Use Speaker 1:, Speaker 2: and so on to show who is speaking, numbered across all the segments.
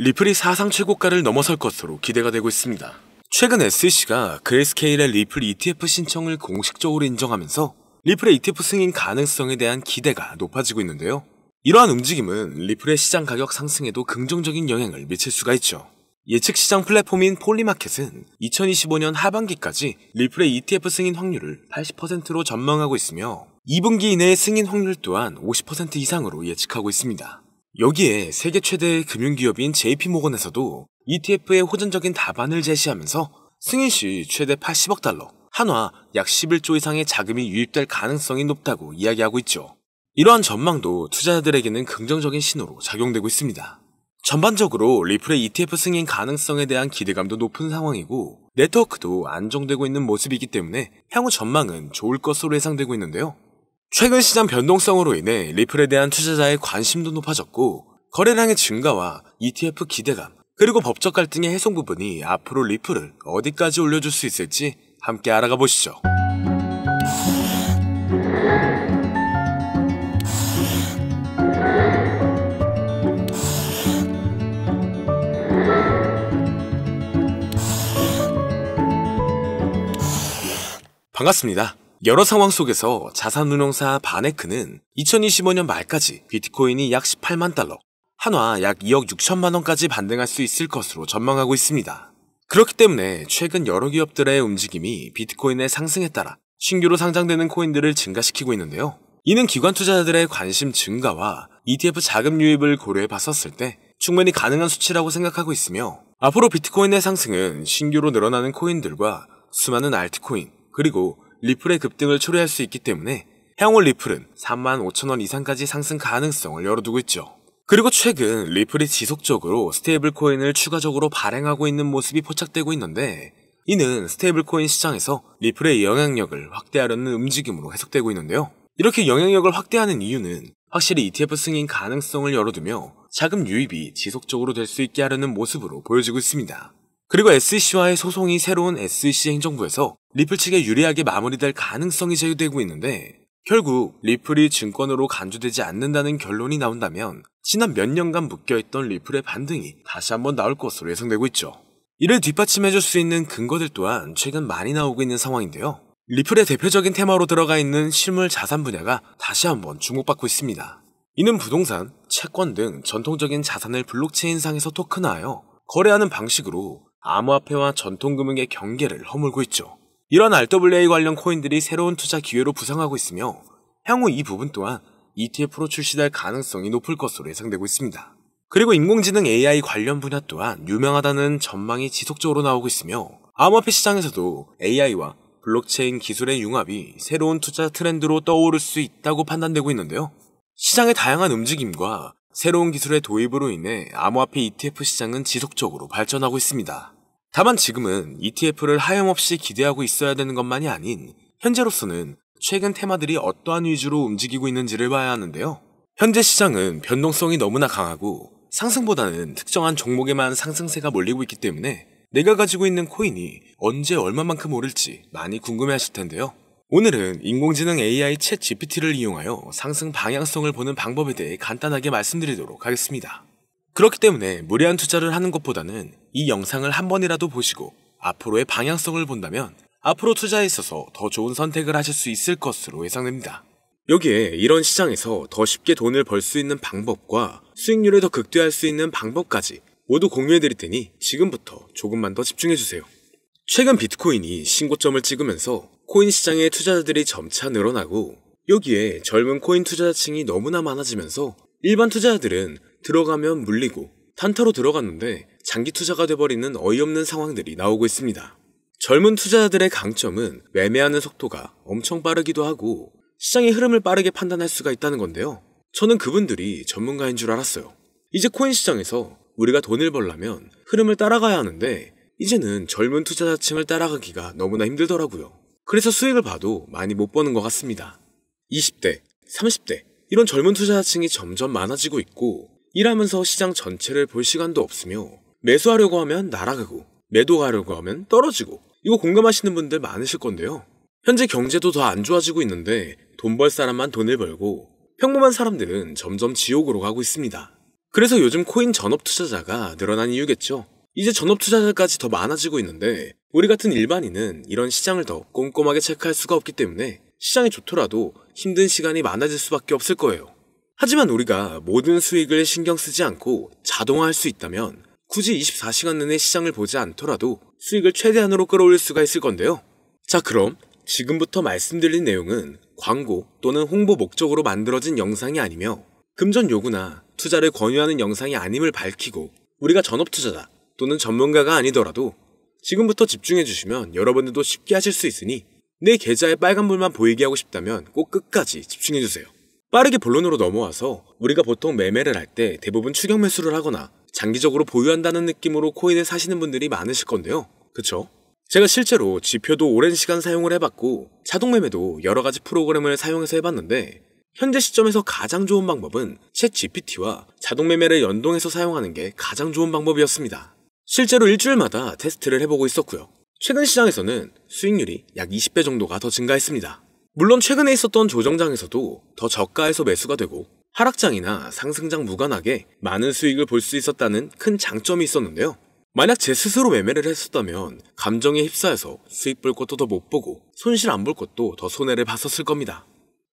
Speaker 1: 리플이 사상 최고가를 넘어설 것으로 기대가 되고 있습니다. 최근 SEC가 그레이스케일의 리플 ETF 신청을 공식적으로 인정하면서 리플의 ETF 승인 가능성에 대한 기대가 높아지고 있는데요. 이러한 움직임은 리플의 시장 가격 상승에도 긍정적인 영향을 미칠 수가 있죠. 예측 시장 플랫폼인 폴리마켓은 2025년 하반기까지 리플의 ETF 승인 확률을 80%로 전망하고 있으며 2분기 이내의 승인 확률 또한 50% 이상으로 예측하고 있습니다. 여기에 세계 최대의 금융기업인 JP모건에서도 ETF의 호전적인 답안을 제시하면서 승인 시 최대 80억 달러, 한화 약 11조 이상의 자금이 유입될 가능성이 높다고 이야기하고 있죠. 이러한 전망도 투자자들에게는 긍정적인 신호로 작용되고 있습니다. 전반적으로 리플의 ETF 승인 가능성에 대한 기대감도 높은 상황이고 네트워크도 안정되고 있는 모습이기 때문에 향후 전망은 좋을 것으로 예상되고 있는데요. 최근 시장 변동성으로 인해 리플에 대한 투자자의 관심도 높아졌고 거래량의 증가와 ETF 기대감 그리고 법적 갈등의 해소 부분이 앞으로 리플을 어디까지 올려줄 수 있을지 함께 알아가 보시죠. 반갑습니다. 여러 상황 속에서 자산운용사 바네크는 2025년 말까지 비트코인이 약 18만 달러, 한화 약 2억 6천만 원까지 반등할 수 있을 것으로 전망하고 있습니다. 그렇기 때문에 최근 여러 기업들의 움직임이 비트코인의 상승에 따라 신규로 상장되는 코인들을 증가시키고 있는데요. 이는 기관 투자자들의 관심 증가와 ETF 자금 유입을 고려해 봤었을 때 충분히 가능한 수치라고 생각하고 있으며 앞으로 비트코인의 상승은 신규로 늘어나는 코인들과 수많은 알트코인 그리고 리플의 급등을 초래할 수 있기 때문에 향후 리플은 35,000원 이상까지 상승 가능성을 열어두고 있죠. 그리고 최근 리플이 지속적으로 스테이블 코인을 추가적으로 발행하고 있는 모습이 포착되고 있는데 이는 스테이블 코인 시장에서 리플의 영향력을 확대하려는 움직임으로 해석되고 있는데요. 이렇게 영향력을 확대하는 이유는 확실히 ETF 승인 가능성을 열어두며 자금 유입이 지속적으로 될 수 있게 하려는 모습으로 보여지고 있습니다. 그리고 SEC와의 소송이 새로운 SEC 행정부에서 리플 측에 유리하게 마무리될 가능성이 제기되고 있는데 결국 리플이 증권으로 간주되지 않는다는 결론이 나온다면 지난 몇 년간 묶여있던 리플의 반등이 다시 한번 나올 것으로 예상되고 있죠. 이를 뒷받침해줄 수 있는 근거들 또한 최근 많이 나오고 있는 상황인데요. 리플의 대표적인 테마로 들어가 있는 실물 자산 분야가 다시 한번 주목받고 있습니다. 이는 부동산, 채권 등 전통적인 자산을 블록체인상에서 토큰화하여 거래하는 방식으로 암호화폐와 전통금융의 경계를 허물고 있죠. 이런 RWA 관련 코인들이 새로운 투자 기회로 부상하고 있으며 향후 이 부분 또한 ETF로 출시될 가능성이 높을 것으로 예상되고 있습니다. 그리고 인공지능 AI 관련 분야 또한 유명하다는 전망이 지속적으로 나오고 있으며 암호화폐 시장에서도 AI와 블록체인 기술의 융합이 새로운 투자 트렌드로 떠오를 수 있다고 판단되고 있는데요. 시장의 다양한 움직임과 새로운 기술의 도입으로 인해 암호화폐 ETF 시장은 지속적으로 발전하고 있습니다. 다만 지금은 ETF를 하염없이 기대하고 있어야 되는 것만이 아닌 현재로서는 최근 테마들이 어떠한 위주로 움직이고 있는지를 봐야 하는데요. 현재 시장은 변동성이 너무나 강하고 상승보다는 특정한 종목에만 상승세가 몰리고 있기 때문에 내가 가지고 있는 코인이 언제 얼마만큼 오를지 많이 궁금해하실 텐데요. 오늘은 인공지능 AI 챗 GPT를 이용하여 상승 방향성을 보는 방법에 대해 간단하게 말씀드리도록 하겠습니다. 그렇기 때문에 무리한 투자를 하는 것보다는 이 영상을 한 번이라도 보시고 앞으로의 방향성을 본다면 앞으로 투자에 있어서 더 좋은 선택을 하실 수 있을 것으로 예상됩니다. 여기에 이런 시장에서 더 쉽게 돈을 벌 수 있는 방법과 수익률을 더 극대화할 수 있는 방법까지 모두 공유해드릴 테니 지금부터 조금만 더 집중해주세요. 최근 비트코인이 신고점을 찍으면서 코인 시장의 투자자들이 점차 늘어나고 여기에 젊은 코인 투자자층이 너무나 많아지면서 일반 투자자들은 들어가면 물리고 단타로 들어갔는데 장기 투자가 돼버리는 어이없는 상황들이 나오고 있습니다. 젊은 투자자들의 강점은 매매하는 속도가 엄청 빠르기도 하고 시장의 흐름을 빠르게 판단할 수가 있다는 건데요. 저는 그분들이 전문가인 줄 알았어요. 이제 코인 시장에서 우리가 돈을 벌려면 흐름을 따라가야 하는데 이제는 젊은 투자자층을 따라가기가 너무나 힘들더라고요. 그래서 수익을 봐도 많이 못 버는 것 같습니다. 20대, 30대 이런 젊은 투자자층이 점점 많아지고 있고 일하면서 시장 전체를 볼 시간도 없으며 매수하려고 하면 날아가고 매도하려고 하면 떨어지고 이거 공감하시는 분들 많으실 건데요. 현재 경제도 더 안 좋아지고 있는데 돈 벌 사람만 돈을 벌고 평범한 사람들은 점점 지옥으로 가고 있습니다. 그래서 요즘 코인 전업 투자자가 늘어난 이유겠죠. 이제 전업 투자자까지 더 많아지고 있는데 우리 같은 일반인은 이런 시장을 더 꼼꼼하게 체크할 수가 없기 때문에 시장이 좋더라도 힘든 시간이 많아질 수밖에 없을 거예요. 하지만 우리가 모든 수익을 신경 쓰지 않고 자동화할 수 있다면 굳이 24시간 내내 시장을 보지 않더라도 수익을 최대한으로 끌어올릴 수가 있을 건데요. 자, 그럼 지금부터 말씀드린 내용은 광고 또는 홍보 목적으로 만들어진 영상이 아니며 금전 요구나 투자를 권유하는 영상이 아님을 밝히고 우리가 전업 투자자 또는 전문가가 아니더라도 지금부터 집중해 주시면 여러분들도 쉽게 하실 수 있으니 내 계좌에 빨간불만 보이게 하고 싶다면 꼭 끝까지 집중해 주세요. 빠르게 본론으로 넘어와서 우리가 보통 매매를 할 때 대부분 추격 매수를 하거나 장기적으로 보유한다는 느낌으로 코인을 사시는 분들이 많으실 건데요. 그쵸? 제가 실제로 지표도 오랜 시간 사용을 해봤고 자동 매매도 여러 가지 프로그램을 사용해서 해봤는데 현재 시점에서 가장 좋은 방법은 챗 GPT와 자동 매매를 연동해서 사용하는 게 가장 좋은 방법이었습니다. 실제로 일주일마다 테스트를 해보고 있었고요. 최근 시장에서는 수익률이 약 20배 정도가 더 증가했습니다. 물론 최근에 있었던 조정장에서도 더 저가에서 매수가 되고 하락장이나 상승장 무관하게 많은 수익을 볼 수 있었다는 큰 장점이 있었는데요. 만약 제 스스로 매매를 했었다면 감정에 휩싸여서 수익 볼 것도 더 못 보고 손실 안 볼 것도 더 손해를 봤었을 겁니다.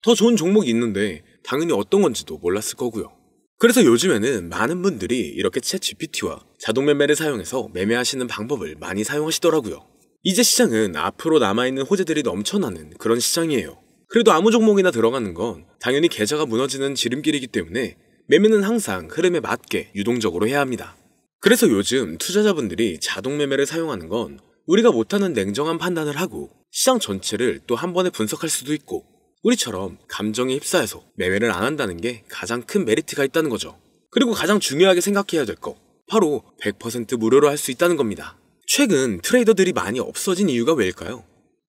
Speaker 1: 더 좋은 종목이 있는데 당연히 어떤 건지도 몰랐을 거고요. 그래서 요즘에는 많은 분들이 이렇게 챗 GPT와 자동 매매를 사용해서 매매하시는 방법을 많이 사용하시더라고요. 이제 시장은 앞으로 남아있는 호재들이 넘쳐나는 그런 시장이에요. 그래도 아무 종목이나 들어가는 건 당연히 계좌가 무너지는 지름길이기 때문에 매매는 항상 흐름에 맞게 유동적으로 해야 합니다. 그래서 요즘 투자자분들이 자동 매매를 사용하는 건 우리가 못하는 냉정한 판단을 하고 시장 전체를 또 한 번에 분석할 수도 있고 우리처럼 감정에 휩싸여서 매매를 안 한다는 게 가장 큰 메리트가 있다는 거죠. 그리고 가장 중요하게 생각해야 될 거 바로 100% 무료로 할 수 있다는 겁니다. 최근 트레이더들이 많이 없어진 이유가 왜일까요?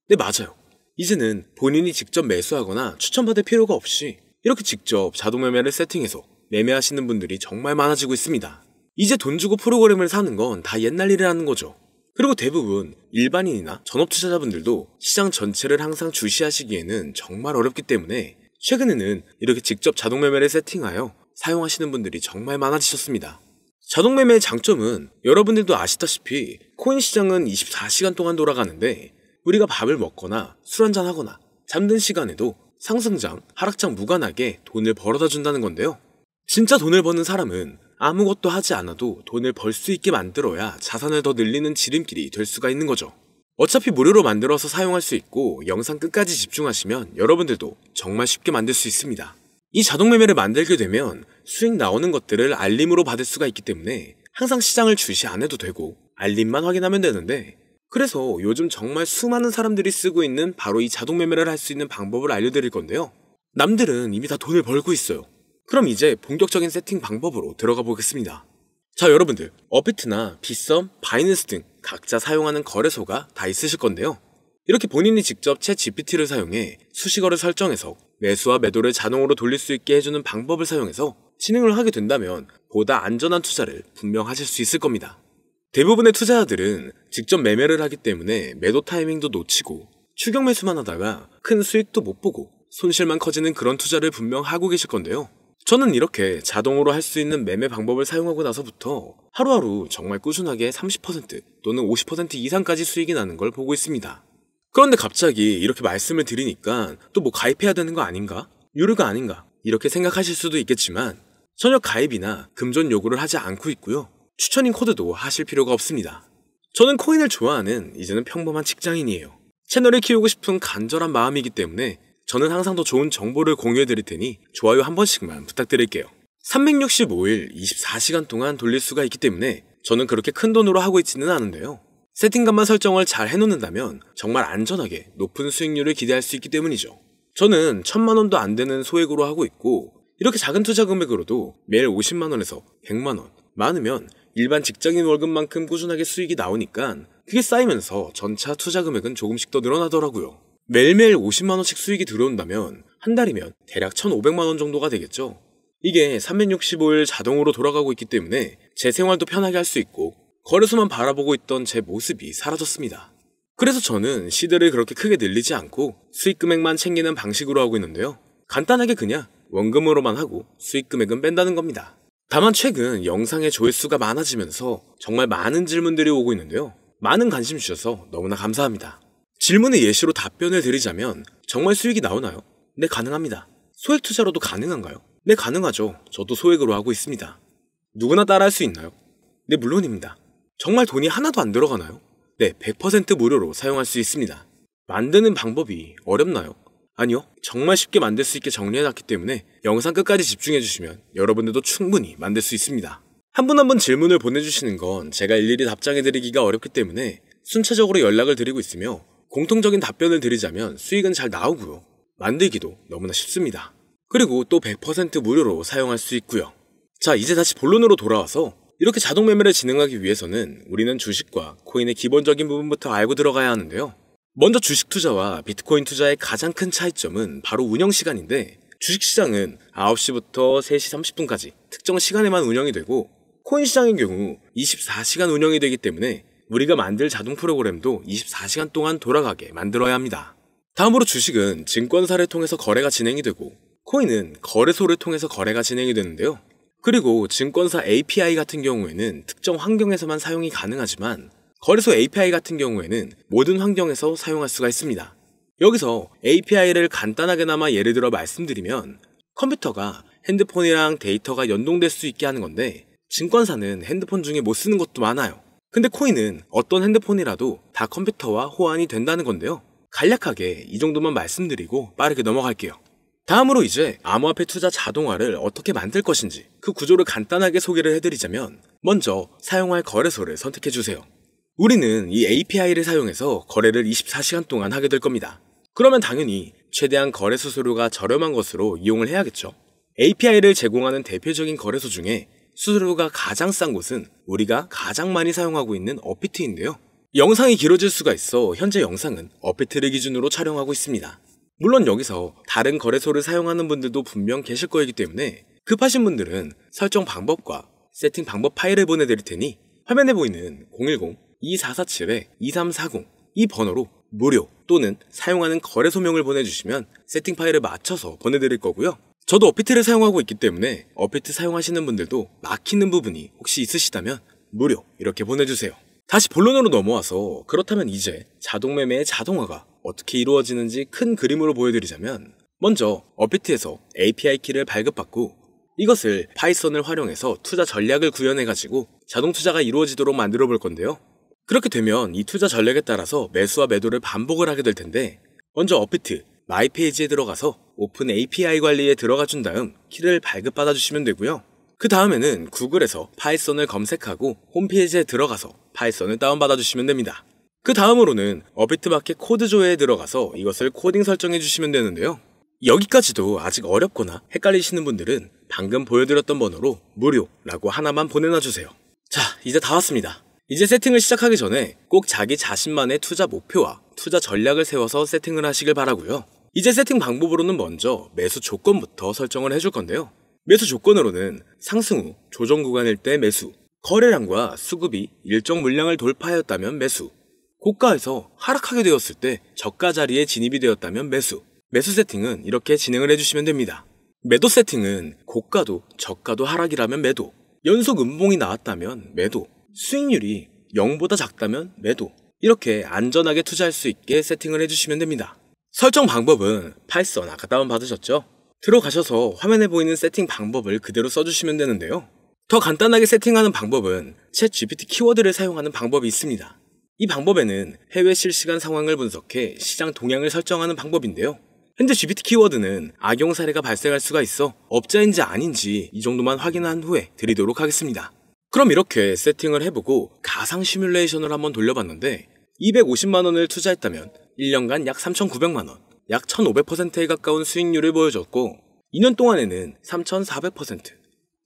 Speaker 1: 네, 맞아요. 이제는 본인이 직접 매수하거나 추천받을 필요가 없이 이렇게 직접 자동 매매를 세팅해서 매매하시는 분들이 정말 많아지고 있습니다. 이제 돈 주고 프로그램을 사는 건 다 옛날 일이라는 거죠. 그리고 대부분 일반인이나 전업 투자자분들도 시장 전체를 항상 주시하시기에는 정말 어렵기 때문에 최근에는 이렇게 직접 자동 매매를 세팅하여 사용하시는 분들이 정말 많아지셨습니다. 자동 매매의 장점은 여러분들도 아시다시피 코인 시장은 24시간 동안 돌아가는데 우리가 밥을 먹거나 술 한잔 하거나 잠든 시간에도 상승장, 하락장 무관하게 돈을 벌어다 준다는 건데요. 진짜 돈을 버는 사람은 아무것도 하지 않아도 돈을 벌 수 있게 만들어야 자산을 더 늘리는 지름길이 될 수가 있는 거죠. 어차피 무료로 만들어서 사용할 수 있고 영상 끝까지 집중하시면 여러분들도 정말 쉽게 만들 수 있습니다. 이 자동 매매를 만들게 되면 수익 나오는 것들을 알림으로 받을 수가 있기 때문에 항상 시장을 주시 안 해도 되고 알림만 확인하면 되는데 그래서 요즘 정말 수많은 사람들이 쓰고 있는 바로 이 자동 매매를 할 수 있는 방법을 알려드릴 건데요. 남들은 이미 다 돈을 벌고 있어요. 그럼 이제 본격적인 세팅 방법으로 들어가 보겠습니다. 자, 여러분들 업비트나 빗썸, 바이낸스 등 각자 사용하는 거래소가 다 있으실 건데요. 이렇게 본인이 직접 챗 GPT를 사용해 수식어를 설정해서 매수와 매도를 자동으로 돌릴 수 있게 해주는 방법을 사용해서 진행을 하게 된다면 보다 안전한 투자를 분명 하실 수 있을 겁니다. 대부분의 투자자들은 직접 매매를 하기 때문에 매도 타이밍도 놓치고 추격 매수만 하다가 큰 수익도 못 보고 손실만 커지는 그런 투자를 분명 하고 계실 건데요. 저는 이렇게 자동으로 할 수 있는 매매 방법을 사용하고 나서부터 하루하루 정말 꾸준하게 30% 또는 50% 이상까지 수익이 나는 걸 보고 있습니다. 그런데 갑자기 이렇게 말씀을 드리니까 또 뭐 가입해야 되는 거 아닌가? 유료가 아닌가? 이렇게 생각하실 수도 있겠지만 전혀 가입이나 금전 요구를 하지 않고 있고요. 추천인 코드도 하실 필요가 없습니다. 저는 코인을 좋아하는 이제는 평범한 직장인이에요. 채널을 키우고 싶은 간절한 마음이기 때문에 저는 항상 더 좋은 정보를 공유해 드릴 테니 좋아요 한 번씩만 부탁드릴게요. 365일 24시간 동안 돌릴 수가 있기 때문에 저는 그렇게 큰 돈으로 하고 있지는 않은데요. 세팅값만 설정을 잘 해놓는다면 정말 안전하게 높은 수익률을 기대할 수 있기 때문이죠. 저는 1000만 원도 안 되는 소액으로 하고 있고 이렇게 작은 투자 금액으로도 매일 50만 원에서 100만 원, 많으면 일반 직장인 월급만큼 꾸준하게 수익이 나오니까 그게 쌓이면서 전차 투자 금액은 조금씩 더 늘어나더라고요. 매일매일 50만 원씩 수익이 들어온다면 한 달이면 대략 1,500만 원 정도가 되겠죠. 이게 365일 자동으로 돌아가고 있기 때문에 제 생활도 편하게 할 수 있고 거래소만 바라보고 있던 제 모습이 사라졌습니다. 그래서 저는 시드를 그렇게 크게 늘리지 않고 수익 금액만 챙기는 방식으로 하고 있는데요. 간단하게 그냥 원금으로만 하고 수익 금액은 뺀다는 겁니다. 다만 최근 영상의 조회수가 많아지면서 정말 많은 질문들이 오고 있는데요. 많은 관심 주셔서 너무나 감사합니다. 질문의 예시로 답변을 드리자면 정말 수익이 나오나요? 네, 가능합니다. 소액 투자로도 가능한가요? 네, 가능하죠. 저도 소액으로 하고 있습니다. 누구나 따라할 수 있나요? 네, 물론입니다. 정말 돈이 하나도 안 들어가나요? 네, 100% 무료로 사용할 수 있습니다. 만드는 방법이 어렵나요? 아니요, 정말 쉽게 만들 수 있게 정리해놨기 때문에 영상 끝까지 집중해주시면 여러분들도 충분히 만들 수 있습니다. 한 분 한 분 질문을 보내주시는 건 제가 일일이 답장해드리기가 어렵기 때문에 순차적으로 연락을 드리고 있으며 공통적인 답변을 드리자면 수익은 잘 나오고요. 만들기도 너무나 쉽습니다. 그리고 또 100% 무료로 사용할 수 있고요. 자, 이제 다시 본론으로 돌아와서 이렇게 자동 매매를 진행하기 위해서는 우리는 주식과 코인의 기본적인 부분부터 알고 들어가야 하는데요. 먼저 주식 투자와 비트코인 투자의 가장 큰 차이점은 바로 운영 시간인데, 주식시장은 9시부터 3시 30분까지 특정 시간에만 운영이 되고, 코인 시장의 경우 24시간 운영이 되기 때문에 우리가 만들 자동 프로그램도 24시간 동안 돌아가게 만들어야 합니다. 다음으로 주식은 증권사를 통해서 거래가 진행이 되고, 코인은 거래소를 통해서 거래가 진행이 되는데요. 그리고 증권사 API 같은 경우에는 특정 환경에서만 사용이 가능하지만, 거래소 API 같은 경우에는 모든 환경에서 사용할 수가 있습니다. 여기서 API를 간단하게나마 예를 들어 말씀드리면, 컴퓨터가 핸드폰이랑 데이터가 연동될 수 있게 하는 건데, 증권사는 핸드폰 중에 못 쓰는 것도 많아요. 근데 코인은 어떤 핸드폰이라도 다 컴퓨터와 호환이 된다는 건데요. 간략하게 이 정도만 말씀드리고 빠르게 넘어갈게요. 다음으로 이제 암호화폐 투자 자동화를 어떻게 만들 것인지 그 구조를 간단하게 소개를 해드리자면, 먼저 사용할 거래소를 선택해주세요. 우리는 이 API를 사용해서 거래를 24시간 동안 하게 될 겁니다. 그러면 당연히 최대한 거래 수수료가 저렴한 것으로 이용을 해야겠죠. API를 제공하는 대표적인 거래소 중에 수수료가 가장 싼 곳은 우리가 가장 많이 사용하고 있는 업비트인데요. 영상이 길어질 수가 있어 현재 영상은 업비트를 기준으로 촬영하고 있습니다. 물론 여기서 다른 거래소를 사용하는 분들도 분명 계실 거이기 때문에 급하신 분들은 설정 방법과 세팅 방법 파일을 보내드릴 테니 화면에 보이는 010-2447-2340 이 번호로 무료 또는 사용하는 거래소명을 보내주시면 세팅 파일을 맞춰서 보내드릴 거고요. 저도 업비트를 사용하고 있기 때문에 업비트 사용하시는 분들도 막히는 부분이 혹시 있으시다면 무료 이렇게 보내주세요. 다시 본론으로 넘어와서, 그렇다면 이제 자동매매의 자동화가 어떻게 이루어지는지 큰 그림으로 보여드리자면, 먼저 업비트에서 API 키를 발급받고 이것을 파이썬을 활용해서 투자 전략을 구현해가지고 자동 투자가 이루어지도록 만들어 볼 건데요. 그렇게 되면 이 투자 전략에 따라서 매수와 매도를 반복을 하게 될 텐데, 먼저 업비트 마이 페이지에 들어가서 오픈 API 관리에 들어가 준 다음 키를 발급받아 주시면 되고요. 그 다음에는 구글에서 파이썬을 검색하고 홈페이지에 들어가서 파이썬을 다운받아 주시면 됩니다. 그 다음으로는 업비트 마켓 코드 조회에 들어가서 이것을 코딩 설정해 주시면 되는데요. 여기까지도 아직 어렵거나 헷갈리시는 분들은 방금 보여드렸던 번호로 무료라고 하나만 보내놔 주세요. 자, 이제 다 왔습니다. 이제 세팅을 시작하기 전에 꼭 자기 자신만의 투자 목표와 투자 전략을 세워서 세팅을 하시길 바라고요. 이제 세팅 방법으로는 먼저 매수 조건부터 설정을 해줄 건데요. 매수 조건으로는 상승 후 조정 구간일 때 매수, 거래량과 수급이 일정 물량을 돌파하였다면 매수, 고가에서 하락하게 되었을 때 저가 자리에 진입이 되었다면 매수, 매수 세팅은 이렇게 진행을 해주시면 됩니다. 매도 세팅은 고가도 저가도 하락이라면 매도, 연속 음봉이 나왔다면 매도, 수익률이 0보다 작다면 매도, 이렇게 안전하게 투자할 수 있게 세팅을 해주시면 됩니다. 설정 방법은 파이썬 아까 다운받으셨죠? 들어가셔서 화면에 보이는 세팅 방법을 그대로 써주시면 되는데요. 더 간단하게 세팅하는 방법은 챗 GPT 키워드를 사용하는 방법이 있습니다. 이 방법에는 해외 실시간 상황을 분석해 시장 동향을 설정하는 방법인데요. 현재 GPT 키워드는 악용 사례가 발생할 수가 있어 업자인지 아닌지 이 정도만 확인한 후에 드리도록 하겠습니다. 그럼 이렇게 세팅을 해보고 가상 시뮬레이션을 한번 돌려봤는데, 250만원을 투자했다면 1년간 약 3,900만원, 약 1,500%에 가까운 수익률을 보여줬고, 2년 동안에는 3,400%,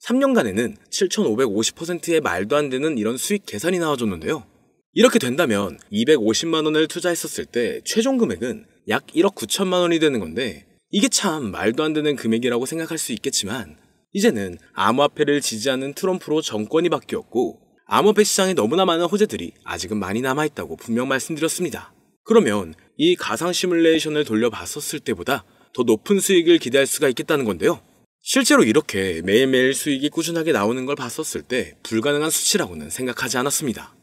Speaker 1: 3년간에는 7,550%의 말도 안 되는 이런 수익 계산이 나와줬는데요. 이렇게 된다면 250만원을 투자했었을 때 최종 금액은 약 1억 9천만원이 되는 건데, 이게 참 말도 안 되는 금액이라고 생각할 수 있겠지만, 이제는 암호화폐를 지지하는 트럼프로 정권이 바뀌었고 암호화폐 시장에 너무나 많은 호재들이 아직은 많이 남아있다고 분명 말씀드렸습니다. 그러면 이 가상 시뮬레이션을 돌려봤었을 때보다 더 높은 수익을 기대할 수가 있겠다는 건데요. 실제로 이렇게 매일매일 수익이 꾸준하게 나오는 걸 봤었을 때 불가능한 수치라고는 생각하지 않았습니다.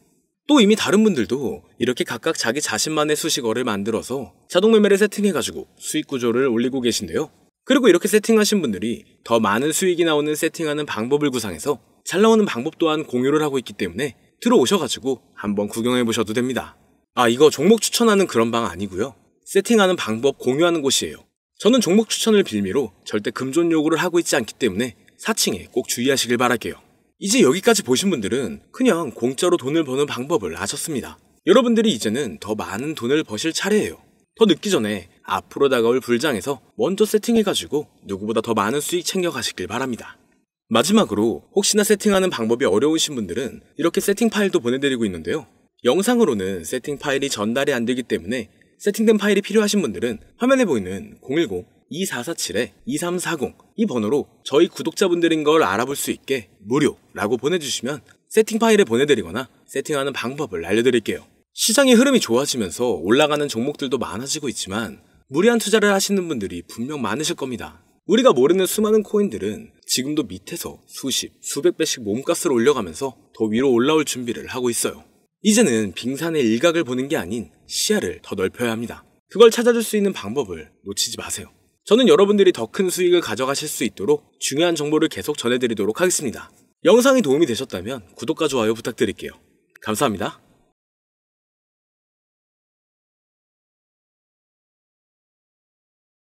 Speaker 1: 또 이미 다른 분들도 이렇게 각각 자기 자신만의 수식어를 만들어서 자동 매매를 세팅해가지고 수익 구조를 올리고 계신데요. 그리고 이렇게 세팅하신 분들이 더 많은 수익이 나오는 세팅하는 방법을 구상해서 잘 나오는 방법 또한 공유를 하고 있기 때문에 들어오셔가지고 한번 구경해보셔도 됩니다. 이거 종목 추천하는 그런 방 아니고요. 세팅하는 방법 공유하는 곳이에요. 저는 종목 추천을 빌미로 절대 금존 요구를 하고 있지 않기 때문에 사칭에 꼭 주의하시길 바랄게요. 이제 여기까지 보신 분들은 그냥 공짜로 돈을 버는 방법을 아셨습니다. 여러분들이 이제는 더 많은 돈을 버실 차례예요. 더 늦기 전에 앞으로 다가올 불장에서 먼저 세팅해가지고 누구보다 더 많은 수익 챙겨가시길 바랍니다. 마지막으로 혹시나 세팅하는 방법이 어려우신 분들은 이렇게 세팅 파일도 보내드리고 있는데요. 영상으로는 세팅 파일이 전달이 안 되기 때문에 세팅된 파일이 필요하신 분들은 화면에 보이는 010-2447-2340 이 번호로 저희 구독자분들인 걸 알아볼 수 있게 무료라고 보내주시면 세팅 파일을 보내드리거나 세팅하는 방법을 알려드릴게요. 시장의 흐름이 좋아지면서 올라가는 종목들도 많아지고 있지만 무리한 투자를 하시는 분들이 분명 많으실 겁니다. 우리가 모르는 수많은 코인들은 지금도 밑에서 수십, 수백 배씩 몸값을 올려가면서 더 위로 올라올 준비를 하고 있어요. 이제는 빙산의 일각을 보는 게 아닌 시야를 더 넓혀야 합니다. 그걸 찾아줄 수 있는 방법을 놓치지 마세요. 저는 여러분들이 더 큰 수익을 가져가실 수 있도록 중요한 정보를 계속 전해드리도록 하겠습니다. 영상이 도움이 되셨다면 구독과 좋아요 부탁드릴게요. 감사합니다.